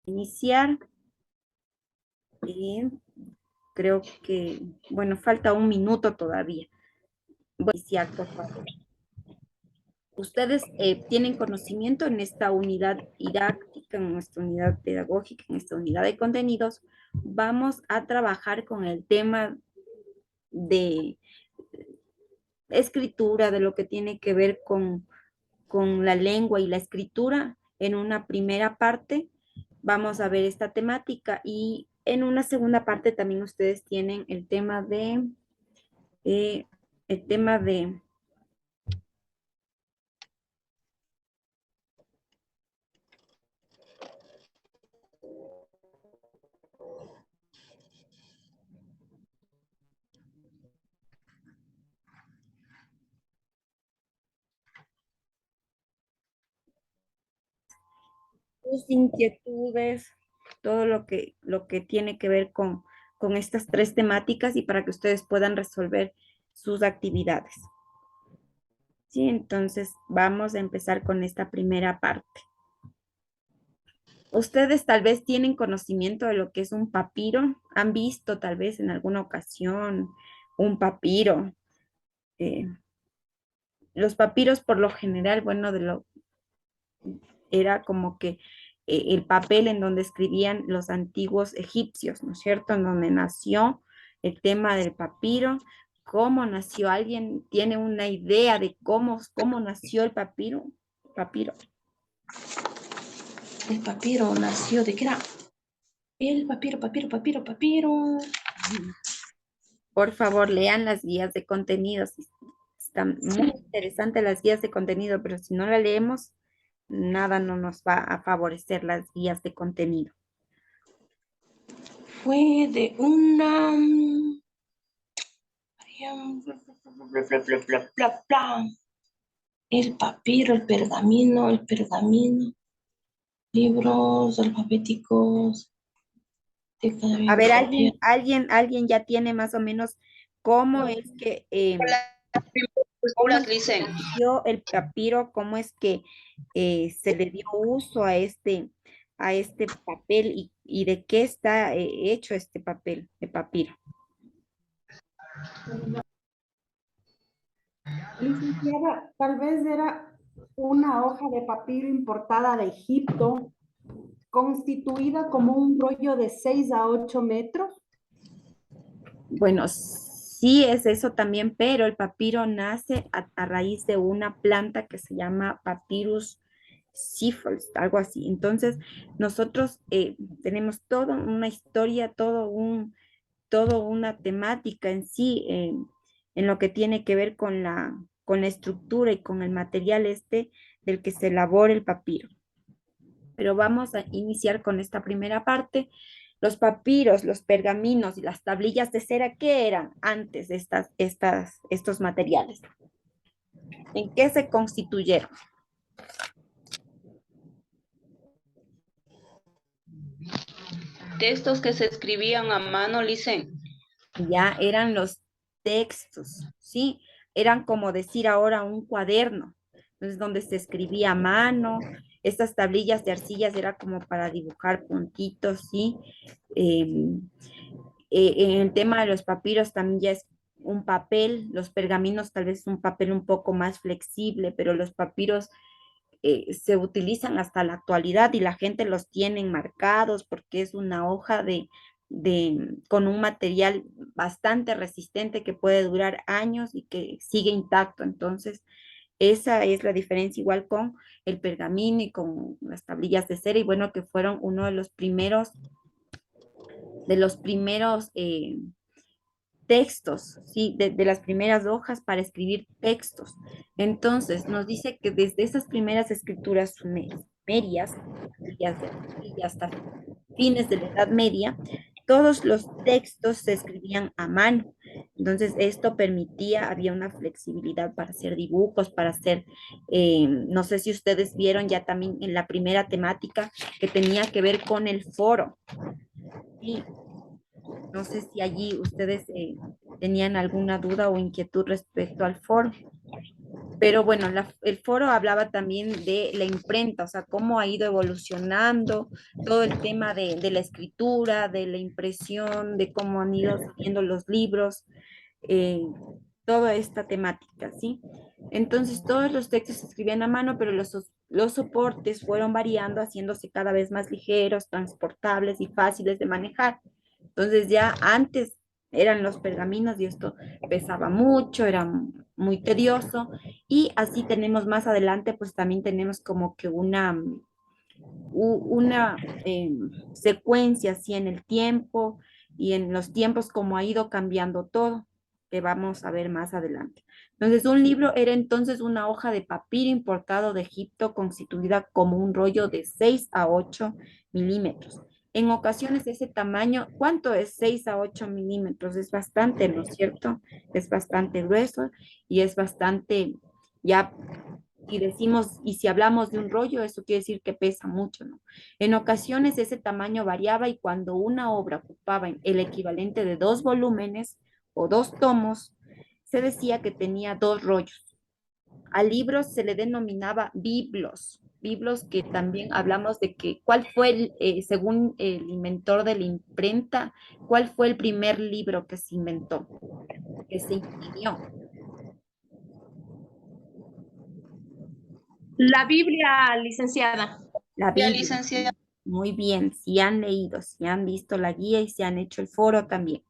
Iniciar. Creo que, bueno, falta un minuto todavía. Voy a iniciar, por favor. Ustedes tienen conocimiento en esta unidad didáctica, en esta unidad pedagógica, en esta unidad de contenidos. Vamos a trabajar con el tema de escritura, de lo que tiene que ver con la lengua y la escritura. En una primera parte vamos a ver esta temática y en una segunda parte también ustedes tienen eh, el tema de sus inquietudes, todo lo que tiene que ver con estas tres temáticas y para que ustedes puedan resolver sus actividades. Sí, entonces vamos a empezar con esta primera parte. Ustedes tal vez tienen conocimiento de lo que es un papiro, han visto tal vez en alguna ocasión un papiro. Eh, los papiros por lo general, bueno, era como que el papel en donde escribían los antiguos egipcios, ¿no es cierto? En donde nació el tema del papiro. ¿Cómo nació? ¿Alguien tiene una idea de cómo nació el papiro? Papiro. El papiro nació de qué era. El papiro. Por favor, lean las guías de contenidos. Están muy interesantes las guías de contenido, pero si no la leemos, nada no nos va a favorecer las guías de contenido. Fue de una. El papiro, el pergamino, libros alfabéticos. A ver, alguien ya tiene más o menos cómo es que, cómo es Escuelas que dicen. nació el papiro, cómo es que se le dio uso a este papel y de qué está hecho este papel de papiro. Licenciada, tal vez era una hoja de papiro importada de Egipto, constituida como un rollo de 6 a 8 metros. Bueno, sí es eso también, pero el papiro nace a raíz de una planta que se llama Papyrus Syphilis, algo así. Entonces, nosotros tenemos toda una historia, todo una temática en sí, en lo que tiene que ver con la estructura y con el material este del que se elabora el papiro. Pero vamos a iniciar con esta primera parte. Los papiros, los pergaminos y las tablillas de cera, ¿qué eran antes de estos materiales? ¿En qué se constituyeron? Textos que se escribían a mano, dicen. Ya eran los textos, ¿sí? Eran como decir ahora un cuaderno, entonces donde se escribía a mano, estas tablillas de arcillas era como para dibujar puntitos, ¿sí? Eh, en el tema de los papiros también ya es un papel, los pergaminos tal vez un papel un poco más flexible, pero los papiros se utilizan hasta la actualidad y la gente los tiene marcados porque es una hoja con un material bastante resistente que puede durar años y que sigue intacto. Entonces, esa es la diferencia igual con el pergamino y con las tablillas de cera y bueno, que fueron uno de los primeros textos, ¿sí? De las primeras hojas para escribir textos. Entonces, nos dice que desde esas primeras escrituras sumerias, y hasta fines de la Edad Media, todos los textos se escribían a mano. Entonces, esto permitía, había una flexibilidad para hacer dibujos, para hacer, no sé si ustedes vieron ya también en la primera temática que tenía que ver con el foro. Sí, no sé si allí ustedes tenían alguna duda o inquietud respecto al foro. Pero bueno, el foro hablaba también de la imprenta, o sea, cómo ha ido evolucionando todo el tema de la escritura, de la impresión, de cómo han ido saliendo los libros, eh, toda esta temática, ¿sí? Entonces, todos los textos se escribían a mano, pero los soportes fueron variando, haciéndose cada vez más ligeros, transportables y fáciles de manejar. Entonces, ya antes eran los pergaminos y esto pesaba mucho, era muy tedioso. Y así tenemos más adelante, pues también tenemos como que una secuencia así en el tiempo y en los tiempos como ha ido cambiando todo, que vamos a ver más adelante. Entonces, un libro era entonces una hoja de papiro importado de Egipto constituida como un rollo de 6 a 8 milímetros. En ocasiones ese tamaño, ¿cuánto es 6 a 8 milímetros? Es bastante, ¿no es cierto? Es bastante grueso y es bastante, ya y decimos, y si hablamos de un rollo, eso quiere decir que pesa mucho, ¿no? En ocasiones ese tamaño variaba y cuando una obra ocupaba el equivalente de 2 volúmenes o 2 tomos, se decía que tenía 2 rollos. A libros se le denominaba biblos, biblos que también hablamos de que, ¿cuál fue, según el inventor de la imprenta, cuál fue el primer libro que se inventó, que se imprimió? La Biblia, licenciada. La Ya, Biblia. licenciada. Muy bien, si han leído, si han visto la guía y si han hecho el foro también.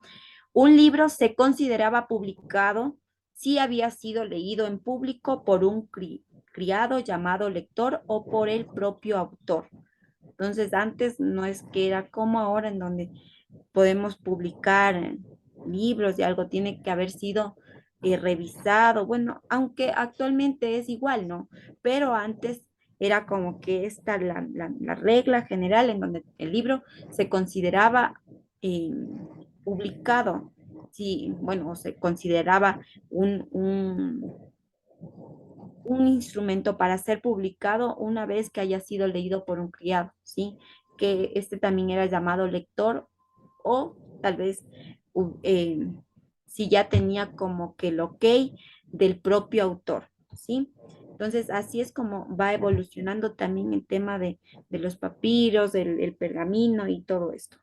Un libro se consideraba publicado si había sido leído en público por un criado llamado lector o por el propio autor. Entonces, antes no es que era como ahora en donde podemos publicar libros y algo tiene que haber sido revisado. Bueno, aunque actualmente es igual, ¿no? Pero antes era como que esta la regla general en donde el libro se consideraba eh, publicado, sí, bueno, se consideraba un instrumento para ser publicado una vez que haya sido leído por un criado, ¿sí? Que este también era llamado lector o tal vez si ya tenía como que el ok del propio autor, ¿sí? Entonces, así es como va evolucionando también el tema de los papiros, el pergamino y todo esto.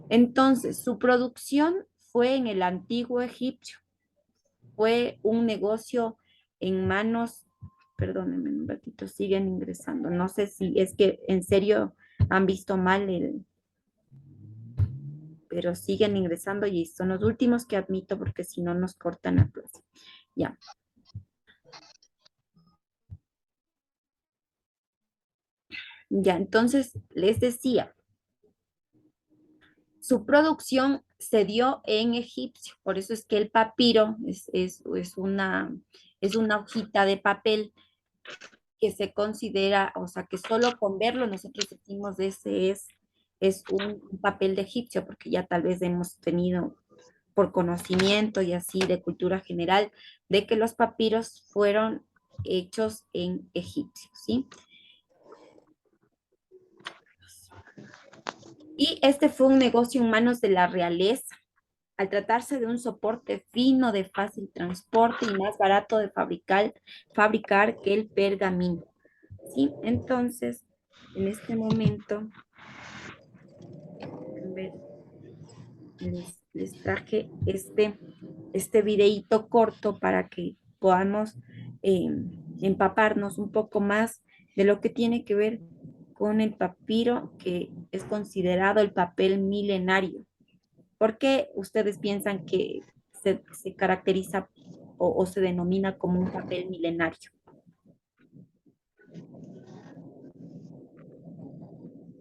Entonces, su producción fue en el antiguo egipcio, fue un negocio en manos, perdónenme un ratito, siguen ingresando. No sé si es que en serio han visto mal pero siguen ingresando y son los últimos que admito porque si no nos cortan la clase. Ya. Ya, entonces les decía, su producción se dio en egipcio, por eso es que el papiro es una hojita de papel que se considera, o sea, que solo con verlo nosotros decimos ese es un papel de egipcio, porque ya tal vez hemos tenido por conocimiento y así de cultura general, de que los papiros fueron hechos en egipcio, ¿sí? Y este fue un negocio en manos de la realeza, al tratarse de un soporte fino, de fácil transporte y más barato de fabricar que el pergamino. ¿Sí? Entonces, en este momento, a ver, les traje este videíto corto para que podamos empaparnos un poco más de lo que tiene que ver con el papiro, que es considerado el papel milenario. ¿Por qué ustedes piensan que se caracteriza o se denomina como un papel milenario?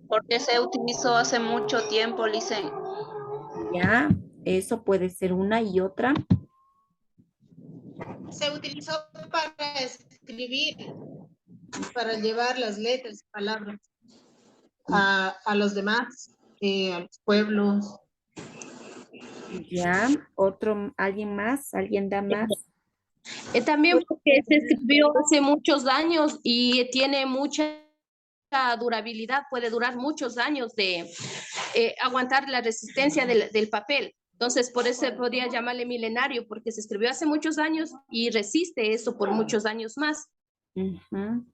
Porque se utilizó hace mucho tiempo, Licen. Ya, eso puede ser una y otra. Se utilizó para escribir, para llevar las letras, palabras a los demás, a los pueblos. Ya, alguien más, alguien da más. También porque se escribió hace muchos años y tiene mucha durabilidad, puede durar muchos años de aguantar la resistencia del papel. Entonces, por eso se podría llamarle milenario, porque se escribió hace muchos años y resiste eso por muchos años más. Ujú.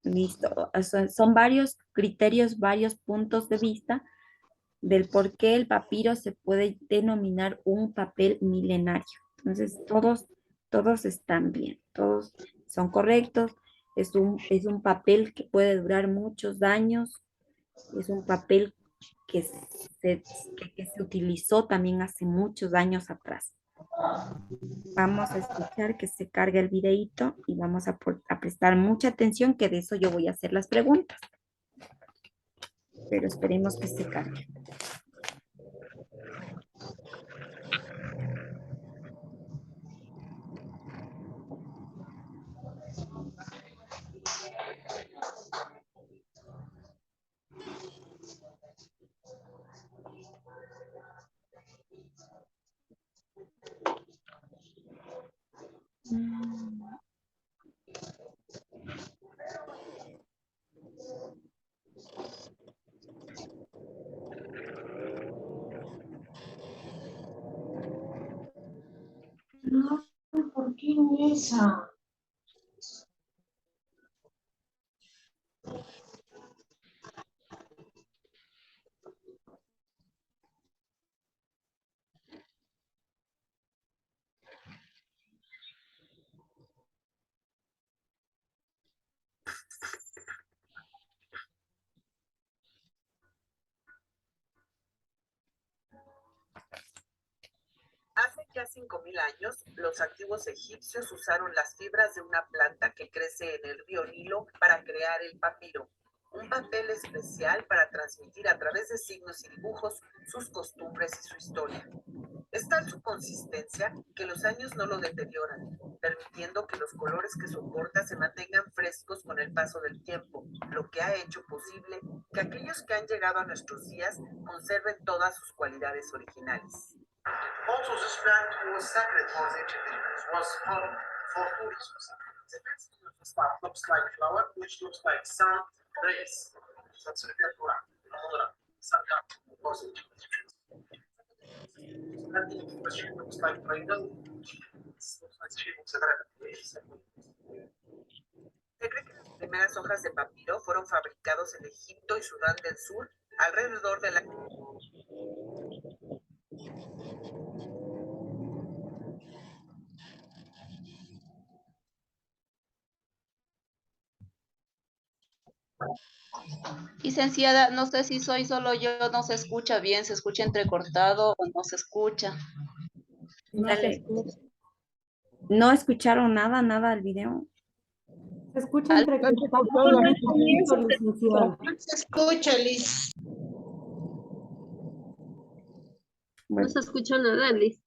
Listo. Son varios criterios, varios puntos de vista del por qué el papiro se puede denominar un papel milenario. Entonces, todos están bien, todos son correctos. Es un papel que puede durar muchos años. Es un papel que se utilizó también hace muchos años atrás. Vamos a escuchar que se cargue el videíto y vamos a prestar mucha atención, que de eso yo voy a hacer las preguntas. Pero esperemos que se cargue. No, ¿por qué en esa? Hace ya 5.000 años, los antiguos egipcios usaron las fibras de una planta que crece en el río Nilo para crear el papiro, un papel especial para transmitir a través de signos y dibujos sus costumbres y su historia. Es tal su consistencia que los años no lo deterioran, permitiendo que los colores que soporta se mantengan frescos con el paso del tiempo, lo que ha hecho posible que aquellos que han llegado a nuestros días conserven todas sus cualidades originales. Also, this plant was sacred for the Egyptians, was for tourism. The first part looks like flower, which looks like sun, rays. That's referred to sun for the Egyptians. The shape looks like triangle. Looks like shape of the dragon. Se cree que las primeras hojas de papiro fueron fabricados en Egipto y Sudán del Sur alrededor de la... Licenciada, no sé si soy solo yo, no se escucha bien, se escucha entrecortado o no se escucha. Dale. ¿No escucharon nada del video? Se escucha entrecortado, licenciada. Se escucha, Liz. No Bueno, se escucha nada, Liz.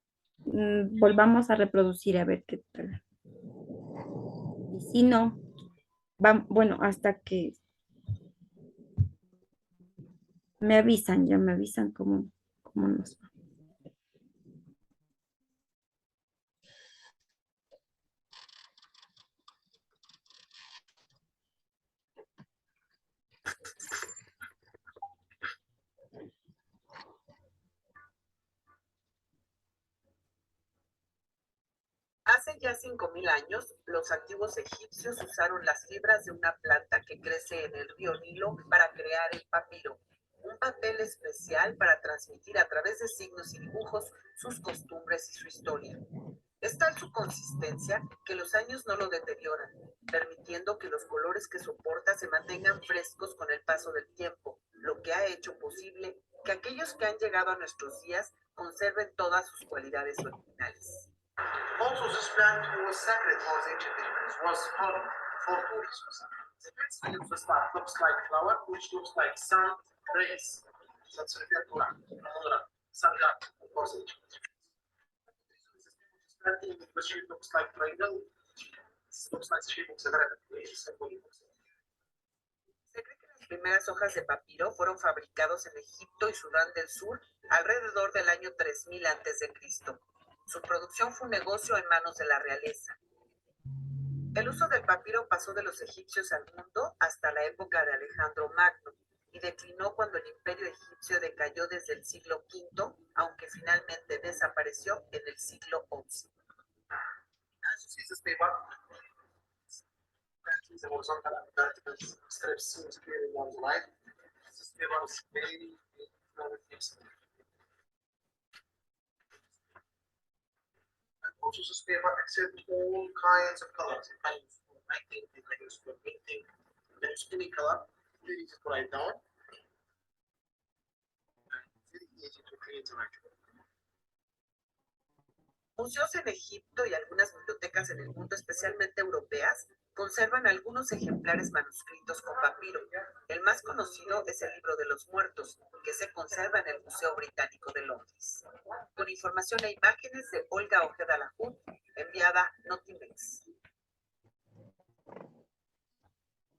volvamos a reproducir a ver qué tal. Y si no, bueno, hasta que me avisan, ya me avisan cómo nos va. Hace ya 5.000 años, los antiguos egipcios usaron las fibras de una planta que crece en el río Nilo para crear el papiro, un papel especial para transmitir a través de signos y dibujos sus costumbres y su historia. Es tal su consistencia que los años no lo deterioran, permitiendo que los colores que soporta se mantengan frescos con el paso del tiempo, lo que ha hecho posible que aquellos que han llegado a nuestros días conserven todas sus cualidades originales. Also, this plant was sacred for the Egyptians, was for tourism. The first part looks like flower, which looks like sun, rays. That's referred to sun god for the Egyptians. The shape looks like triangle. Looks like the shape of the dragon. Se cree que las primeras hojas de papiro fueron fabricados en Egipto y Sudán del Sur alrededor del año 3000 a.C. Su producción fue un negocio en manos de la realeza. El uso del papiro pasó de los egipcios al mundo hasta la época de Alejandro Magno, y declinó cuando el imperio egipcio decayó desde el siglo V, aunque finalmente desapareció en el siglo XI. Also sistema accept all kinds of colors, kind of writing, kind of painting. There's any color, very easy to write down, and very easy to create an actual. Museos en Egipto y algunas bibliotecas en el mundo, especialmente europeas, conservan algunos ejemplares manuscritos con papiro. El más conocido es el Libro de los Muertos, que se conserva en el Museo Británico de Londres. Con información e imágenes de Olga Ojeda Lahud, enviada Notimex.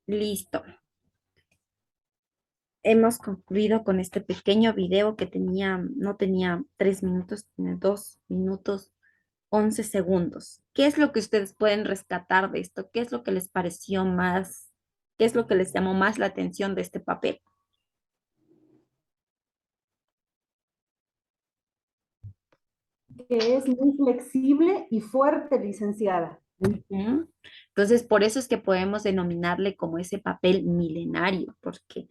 Listo. Hemos concluido con este pequeño video que no tenía 3 minutos, tiene 2 minutos 11 segundos. ¿Qué es lo que ustedes pueden rescatar de esto? ¿Qué es lo que les pareció más? ¿Qué es lo que les llamó más la atención de este papel? Que es muy flexible y fuerte, licenciada. Ujú. Entonces, por eso es que podemos denominarle como ese papel milenario, porque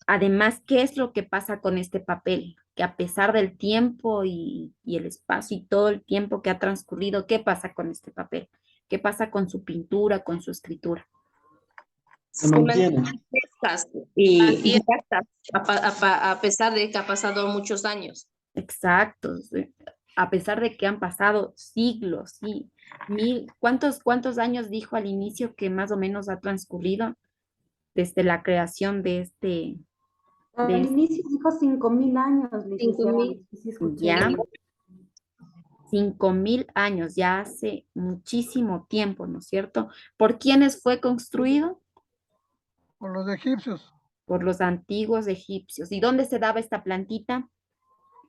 además, ¿qué es lo que pasa con este papel? Que a pesar del tiempo y el espacio y todo el tiempo que ha transcurrido, ¿qué pasa con este papel? ¿Qué pasa con su pintura, con su escritura? Se mantienen frescas y intactas, a pesar de que ha pasado muchos años. Exacto, sí. A pesar de que han pasado siglos, sí. ¿Cuántos años dijo al inicio que más o menos ha transcurrido desde la creación de Al este, inicio dijo 5.000 años, licenciada. 5.000. Sí, escuché. ya 5.000 años, ya hace muchísimo tiempo, ¿no es cierto? ¿Por quiénes fue construido? Por los egipcios. Por los antiguos egipcios. ¿Y dónde se daba esta plantita?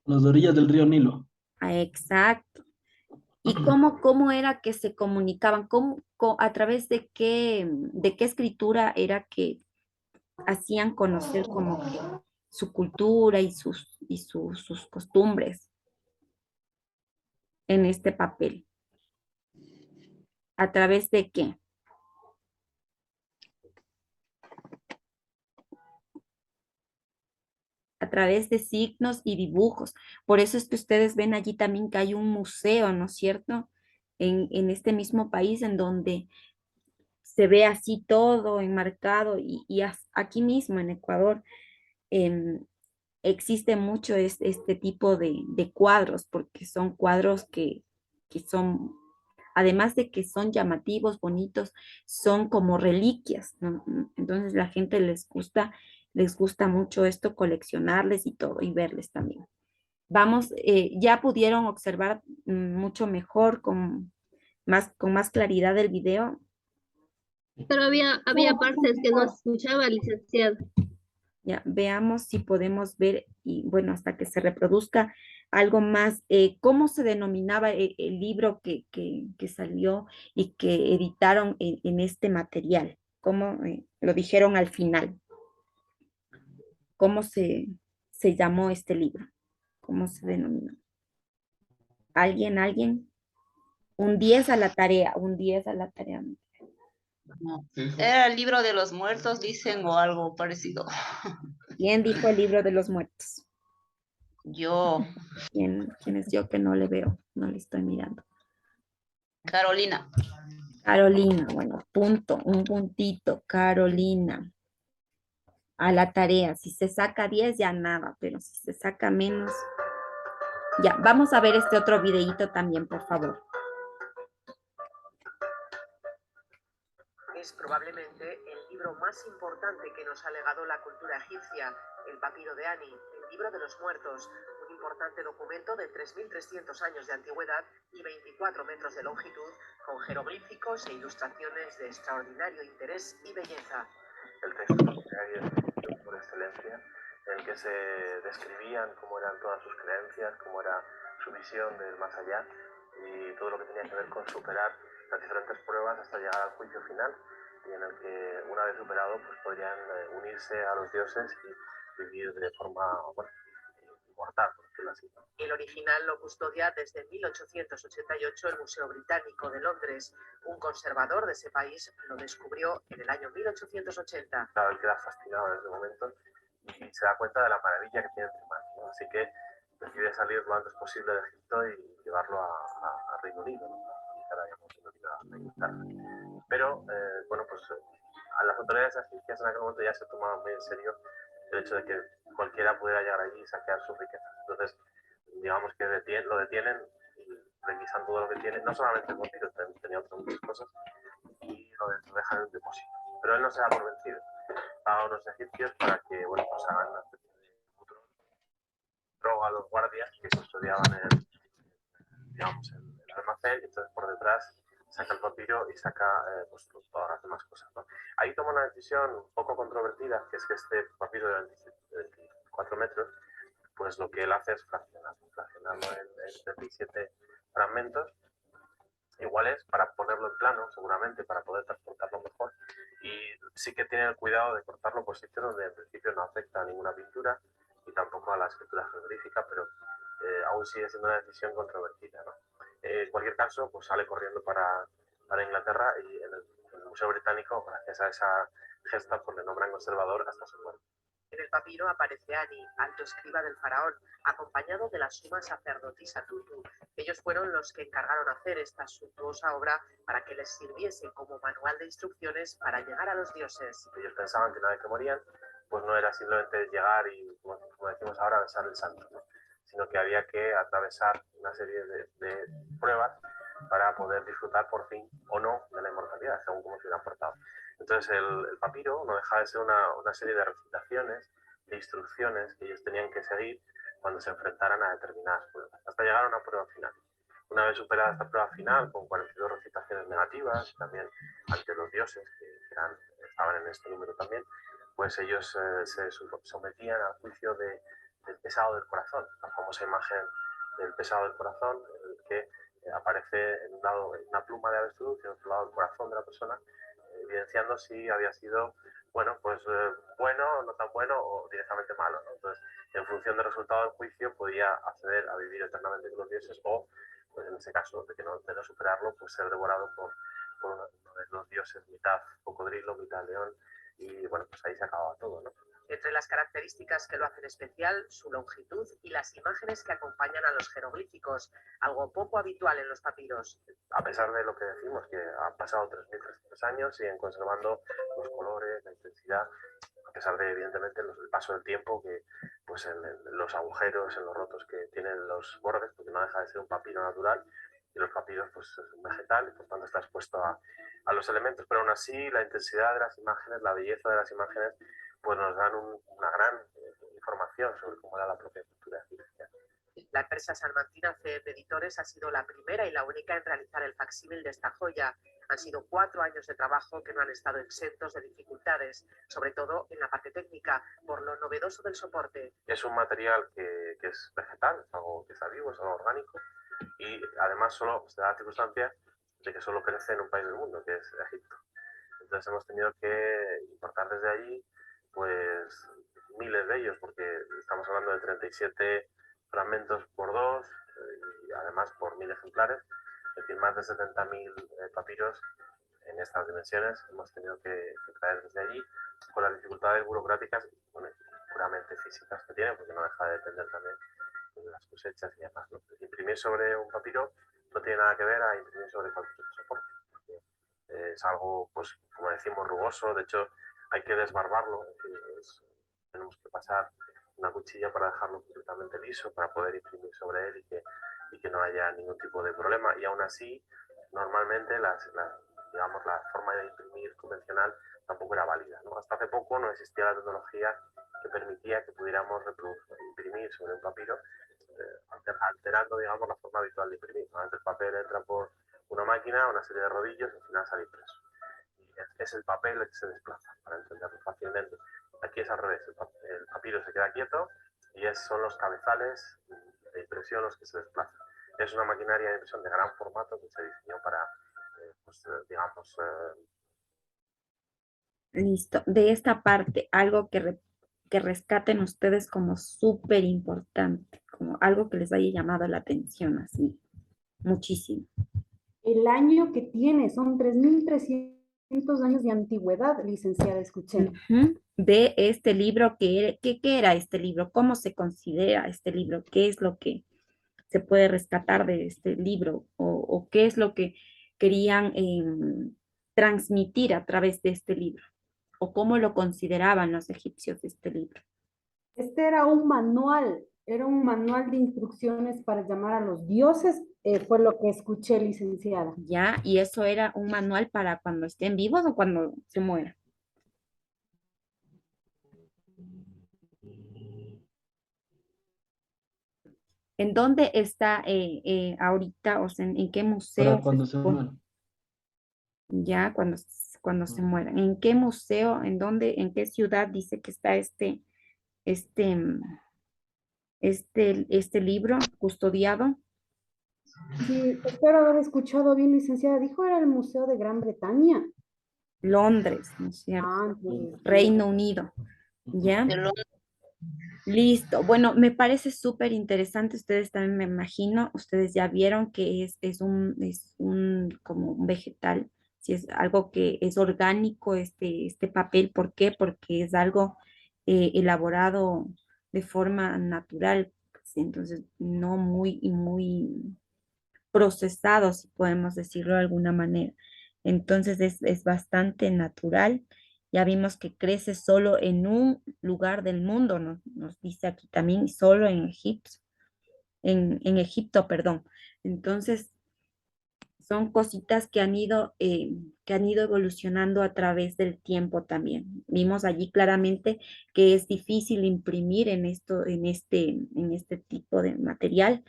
Las orillas del río Nilo. Ah, exacto. ¿Y cómo era que se comunicaban? ¿A través de qué escritura era que hacían conocer como que su cultura y sus costumbres en este papel? ¿A través de qué? A través de signos y dibujos. Por eso es que ustedes ven allí también que hay un museo, ¿no es cierto? En este mismo país en donde se ve así todo enmarcado y aquí mismo en Ecuador em, existe mucho este tipo de cuadros porque son cuadros que son, además de que son llamativos, bonitos, son como reliquias, ¿no? Entonces la gente les gusta mucho esto, coleccionarles y todo, y verles también. Vamos, ya pudieron observar mucho mejor, con más claridad el video. Pero había partes que no escuchaba, licenciado. Ya, veamos si podemos ver, y bueno, hasta que se reproduzca algo más. ¿Cómo se denominaba el libro que salió y que editaron en este material? ¿Cómo lo dijeron al final? ¿Cómo se llamó este libro? ¿Cómo se denominó? ¿Alguien? Un 10 a la tarea, un 10 a la tarea. No. Era el libro de los muertos, dicen, o algo parecido. ¿Quién dijo el libro de los muertos? Yo, ¿Quién es yo que no le veo? No le estoy mirando. Carolina. Carolina, bueno, un puntito, Carolina. A la tarea, si se saca 10 ya nada, pero si se saca menos, ya. Vamos a ver este otro videíto también, por favor. Es probablemente el libro más importante que nos ha legado la cultura egipcia, el Papiro de Ani, el Libro de los Muertos, un importante documento de 3.300 años de antigüedad y 24 metros de longitud, con jeroglíficos e ilustraciones de extraordinario interés y belleza. El texto literario egipcio por excelencia, en el que se describían cómo eran todas sus creencias, cómo era su visión del más allá y todo lo que tenía que ver con superar las diferentes pruebas hasta llegar al juicio final. y en el que una vez superado pues podrían unirse a los dioses y vivir de forma, bueno, inmortal, por decirlo así. El original lo custodia desde 1888 el Museo Británico de Londres. Un conservador de ese país lo descubrió en el año 1880. Claro, él queda fascinado en ese momento y se da cuenta de la maravilla que tiene entre manos, ¿no? Así que decide salir lo antes posible de Egipto y llevarlo a Reino Unido, ¿no? A Inglaterra. Pero, bueno, pues a las autoridades egipcias en aquel momento ya se tomaban muy en serio el hecho de que cualquiera pudiera llegar allí y saquear sus riquezas. Entonces, digamos que lo detienen y revisan todo lo que tiene, no solamente el papiro, tenía otras muchas cosas, y lo dejan en un depósito. Pero él no se da por vencido. Paga a unos egipcios para que, bueno, pues hagan una especie de control, droga a los guardias que custodiaban digamos, el almacén, y entonces por detrás saca el papiro y saca pues, todas las demás cosas, ¿no? Ahí toma una decisión un poco controvertida, que es que este papiro de 24 metros, pues lo que él hace es fraccionarlo en 37 fragmentos iguales para ponerlo en plano, seguramente, para poder transportarlo mejor. Y sí que tiene el cuidado de cortarlo por sitios donde en principio no afecta a ninguna pintura y tampoco a la escritura jeroglífica, pero aún sigue siendo una decisión controvertida, ¿no? En cualquier caso, pues sale corriendo para Inglaterra y en el Museo Británico, gracias a esa gesta, pues le nombran conservador hasta su muerte. En el papiro aparece Ani, alto escriba del faraón, acompañado de la suma sacerdotisa Tutu. Ellos fueron los que encargaron hacer esta suntuosa obra para que les sirviese como manual de instrucciones para llegar a los dioses. Ellos pensaban que una vez que morían, pues no era simplemente llegar y, como decimos ahora, besar el santo, ¿no? Sino que había que atravesar una serie de pruebas para poder disfrutar por fin o no de la inmortalidad, según cómo se hubieran portado. Entonces el papiro no deja de ser una serie de recitaciones, de instrucciones que ellos tenían que seguir cuando se enfrentaran a determinadas pruebas, hasta llegar a una prueba final. Una vez superada esta prueba final, con 42 recitaciones negativas, también ante los dioses, que estaban en este número también, pues ellos se sometían al juicio del pesado del corazón, la famosa imagen del pesado del corazón, en el que aparece en un lado una pluma de avestruz y en otro lado el corazón de la persona, evidenciando si había sido, bueno, pues bueno, no tan bueno o directamente malo, ¿no? Entonces, en función del resultado del juicio, podía acceder a vivir eternamente con los dioses o, pues en ese caso, de no superarlo, pues ser devorado por uno de los dioses, mitad cocodrilo, mitad león, y bueno, pues ahí se acababa todo, ¿no? Entre las características que lo hacen especial, su longitud y las imágenes que acompañan a los jeroglíficos, algo poco habitual en los papiros. A pesar de lo que decimos, que han pasado 3.300 años, siguen conservando los colores, la intensidad, a pesar de, evidentemente, el paso del tiempo, que pues en los agujeros, en los rotos que tienen los bordes, porque no deja de ser un papiro natural, y los papiros pues es un vegetal, y por tanto está expuesto a los elementos, pero aún así la intensidad de las imágenes, la belleza de las imágenes, pues nos dan una gran información sobre cómo era la propia cultura egipcia. La empresa salmantina CM Editores ha sido la primera y la única en realizar el facsímil de esta joya. Han sido 4 años de trabajo que no han estado exentos de dificultades, sobre todo en la parte técnica, por lo novedoso del soporte. Es un material que es vegetal, es algo que está vivo, es algo orgánico, y además solo se da la circunstancia de que solo crece en un país del mundo, que es Egipto. Entonces hemos tenido que importar desde allí pues miles de ellos, porque estamos hablando de 37 fragmentos por 2 y además por 1.000 ejemplares, es decir, más de 70.000 papiros en estas dimensiones hemos tenido que traer desde allí, con las dificultades burocráticas y bueno, puramente físicas que tiene, porque no deja de depender también de las cosechas y demás, ¿no? Imprimir sobre un papiro no tiene nada que ver a imprimir sobre cualquier otro soporte, porque es algo, pues, como decimos, rugoso. De hecho, hay que desbarbarlo, es decir, tenemos que pasar una cuchilla para dejarlo completamente liso, para poder imprimir sobre él y que no haya ningún tipo de problema. Y aún así, normalmente digamos, la forma de imprimir convencional tampoco era válida, ¿no? Hasta hace poco no existía la tecnología que permitía que pudiéramos imprimir sobre un papiro, alterando, digamos, la forma habitual de imprimir. Normalmente el papel entra por una máquina, una serie de rodillos y al final sale impreso. Es el papel el que se desplaza, para entenderlo fácilmente. Aquí es al revés, el papiro se queda quieto y son los cabezales de impresión los que se desplazan. Es una maquinaria de impresión de gran formato que se diseñó para, pues, digamos, Listo. De esta parte, algo que rescaten ustedes como súper importante, como algo que les haya llamado la atención así, muchísimo. El año que tiene son 3.300 años de antigüedad, licenciada, escuché. Ujú. De este libro, ¿qué era este libro? ¿Cómo se considera este libro? ¿Qué es lo que se puede rescatar de este libro? ¿O qué es lo que querían transmitir a través de este libro? ¿O cómo lo consideraban los egipcios este libro? Este era un manual de instrucciones para llamar a los dioses, fue lo que escuché, licenciada. ¿Ya? ¿Y eso era un manual para cuando estén vivos o cuando se mueran? ¿En dónde está ahorita? O sea, ¿en qué museo Para se cuando se supone? mueran. Ya, cuando se mueran. ¿En qué museo? ¿En dónde? ¿En qué ciudad dice que está este, mm, este libro custodiado? Sí, espero haber escuchado bien, licenciada. Dijo era el Museo de Gran Bretaña. Londres, ¿no es cierto? Ah, entonces, Reino Unido. ¿Ya? De lo- Listo. Bueno, me parece súper interesante. Ustedes también me imagino, ustedes ya vieron que es un como un vegetal, si es algo que es orgánico, este papel. ¿Por qué? Porque es algo elaborado de forma natural, ¿sí? Entonces no muy procesado, si podemos decirlo de alguna manera. Entonces es bastante natural. Ya vimos que crece solo en un lugar del mundo, nos dice aquí también, solo en Egipto, en Egipto, perdón. Entonces, son cositas que han ido evolucionando a través del tiempo también. Vimos allí claramente que es difícil imprimir en este tipo de material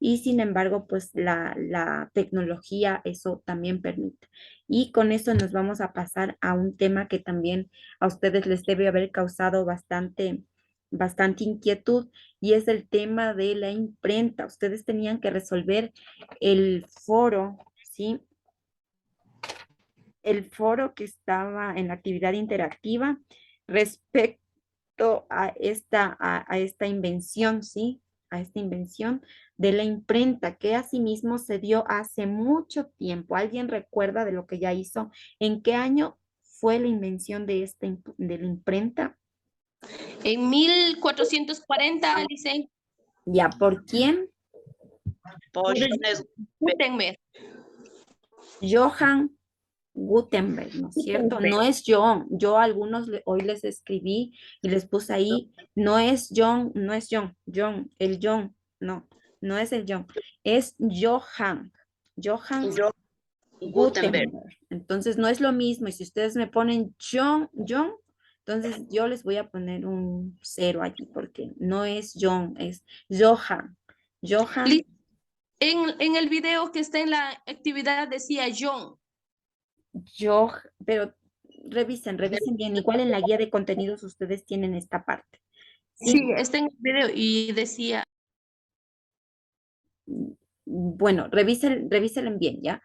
y sin embargo, pues la tecnología eso también permite. Y con eso nos vamos a pasar a un tema que también a ustedes les debe haber causado bastante inquietud y es el tema de la imprenta. Ustedes tenían que resolver el foro, ¿sí? El foro que estaba en la actividad interactiva respecto a esta invención, ¿sí? A esta invención de la imprenta, que asimismo se dio hace mucho tiempo. ¿Alguien recuerda de lo que ya hizo? ¿En qué año fue la invención de la imprenta? En 1440, Alice, ¿Ya por quién? por por Johannes Gutenberg. Johann Gutenberg, ¿no es cierto? No es John. Yo a algunos hoy les escribí y les puse ahí, no es John, no es el John, no, no es el John, es Johann John Gutenberg. Gutenberg. Entonces no es lo mismo y si ustedes me ponen John, entonces yo les voy a poner un cero allí porque no es John, es Johann. Johann, En el video que está en la actividad decía John. pero revisen bien. Igual en la guía de contenidos ustedes tienen esta parte. Sí, Sí. está en el video y decía, Bueno, revisen bien, ¿ya?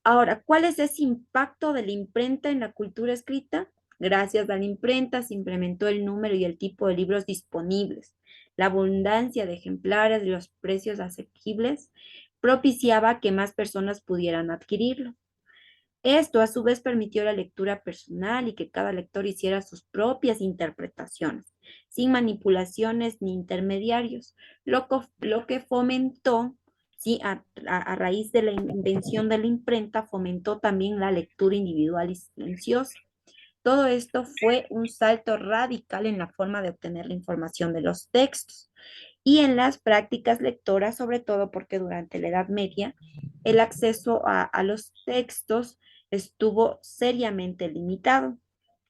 Ahora, ¿cuál es ese impacto de la imprenta en la cultura escrita? Gracias a la imprenta se implementó el número y el tipo de libros disponibles. La abundancia de ejemplares y los precios asequibles propiciaba que más personas pudieran adquirirlo. Esto a su vez permitió la lectura personal y que cada lector hiciera sus propias interpretaciones, sin manipulaciones ni intermediarios, lo que fomentó, sí, a raíz de la invención de la imprenta, fomentó también la lectura individual y silenciosa. Todo esto fue un salto radical en la forma de obtener la información de los textos y en las prácticas lectoras, sobre todo porque durante la Edad Media el acceso a los textos estuvo seriamente limitado.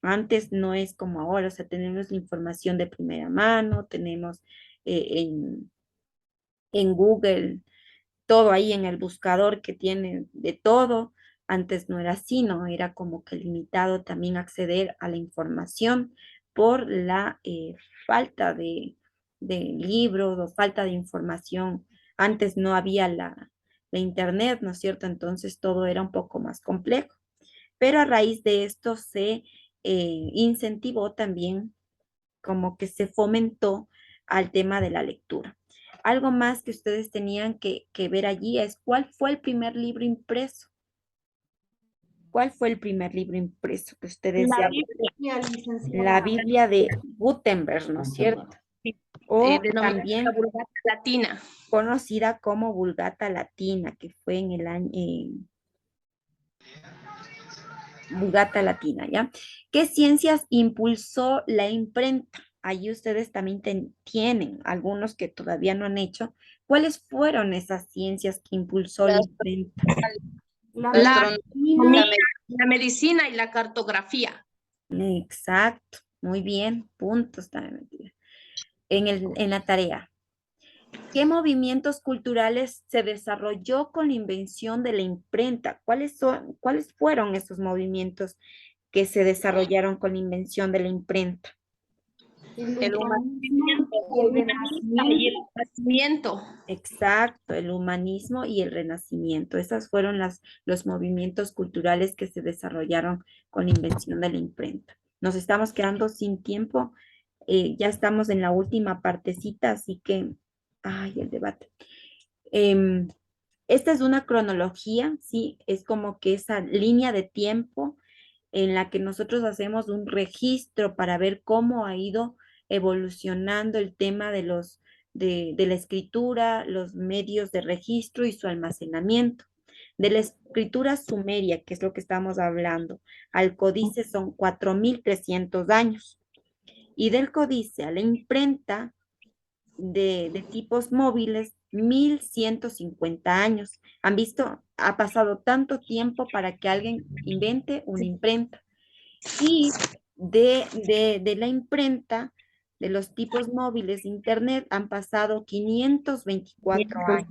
Antes no es como ahora, o sea, tenemos la información de primera mano, tenemos en Google todo ahí en el buscador que tiene de todo. Antes no era así, ¿no? Era como que limitado también acceder a la información por la falta de libros o falta de información. Antes no había la internet, ¿no es cierto? Entonces todo era un poco más complejo. Pero a raíz de esto se incentivó también, como que se fomentó al tema de la lectura. Algo más que ustedes tenían que ver allí es cuál fue el primer libro impreso. ¿Cuál fue el primer libro impreso que ustedes La ya... Biblia, La Biblia de Gutenberg, ¿no es cierto? O denominada también la Vulgata Latina. conocida como Vulgata Latina, que fue en el año... Vulgata Latina, ¿ya? ¿Qué ciencias impulsó la imprenta? Allí ustedes también tienen algunos que todavía no han hecho. ¿Cuáles fueron esas ciencias que impulsó la imprenta? La La, medicina, la medicina y la cartografía. Exacto, muy bien, puntos también. En la tarea. ¿Qué movimientos culturales se desarrolló con la invención de la imprenta? ¿Cuáles fueron esos movimientos que se desarrollaron con la invención de la imprenta? El humanismo y el y el renacimiento. Exacto, el humanismo y el renacimiento. Esos fueron los movimientos culturales que se desarrollaron con la invención de la imprenta. Nos estamos quedando sin tiempo. Ya estamos en la última partecita, así que, ay, el debate. Esta es una cronología, ¿sí? Es como que esa línea de tiempo en la que nosotros hacemos un registro para ver cómo ha ido evolucionando el tema de la escritura, los medios de registro y su almacenamiento. De la escritura sumeria, que es lo que estamos hablando, al códice son 4.300 años. Y del códice a la imprenta de tipos móviles, 1.150 años. ¿Han visto? Ha pasado tanto tiempo para que alguien invente una imprenta. Y de la imprenta, de los tipos móviles de Internet, han pasado 524 años.